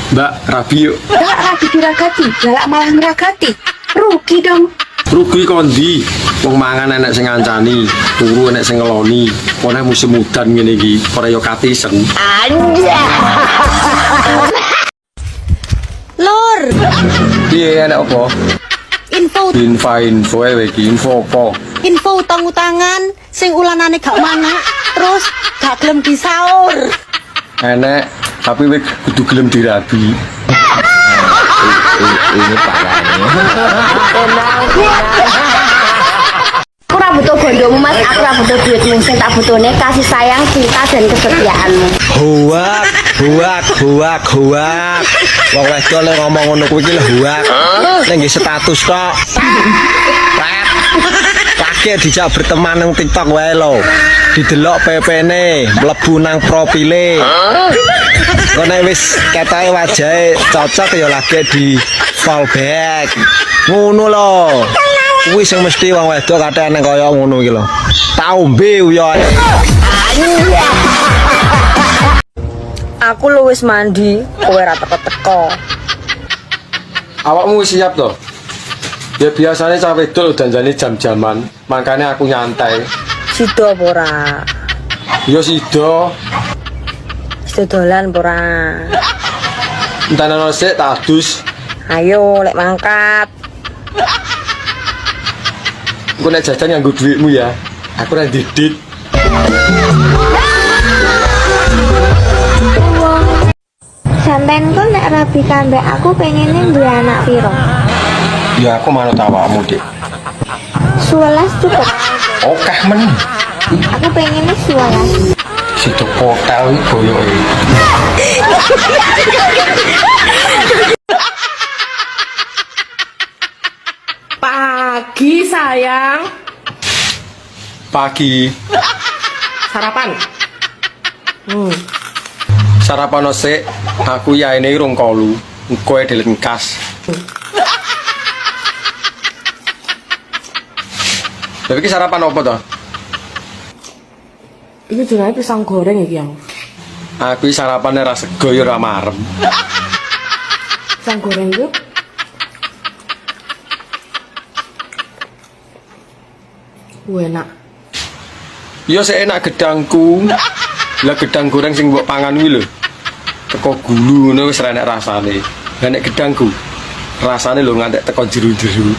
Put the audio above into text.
Mbak, rabi yuk. Galak rabi diragati, galak malah ngeragati. Rugi dong. Rugi kondi. Wong mangan enek sing ngancani, turu enek sing ngeloni. Ora musim udan ngene iki, ora yo katisen. Lur, Piye enek apa? info Iki info apa? info utang-utangan sing ulanane gak manak, terus gak gelem disaur. Enek, tapi wis kudu gelem dirabi. Ini parahnya. Aku ora butuh gondomu mas, aku ora butuh duitmu. Sing tak butuhne kasih sayang, cinta dan kesetiaanmu. Huak. Wong wedok lek ngomong ngono kuwi iki lho huak. Ning nggih status kok. Laki dijak berteman nang TikTok wae lho. Didelok PP-ne, mlebu nang profile. Kone wis ketoke wajahe cocok ya lagi di fallback. Ngono lho. Kuwi sing mesti wong wedok kathek ning kaya ngono iki lho. Taombe uyon. Aku lu wis mandi, kowe ora teko-teko. Awakmu wis siap to? Ya biasanya cah wedok danjane jam-jaman, makanya aku nyantai. Sido apa ora? Yo sida, Sedolan apa ora? entana sik tak adus. Ayo lek mangkat. Engko nek jajan nganggo dhuwitmu ya. Aku ora didik. Sampeyan kok nek rabi kambek aku pengennya duwe anak piro? Ya aku manut awakmu, Dik. 11 cukup. Okeh men. Aku pengennya 11. Situ kotel iki boyoke. Pagi sayang. Pagi. Sarapan. Sarapan sik, aku yaene rong kolu. Kowe dilengkas. Tapi iki sarapan apa to? Ini jenenge pisang goreng iki yang. Aku iki sarapane ra sego ya ora marem. Pisang goreng itu enak. Ya seenak gedangku. Lah gedang goreng sing mbok pangan kuwi lho. Teko gulu ngono wis ra enak rasane. Lah nek gedangku rasane lho ngantek teko jero-jero.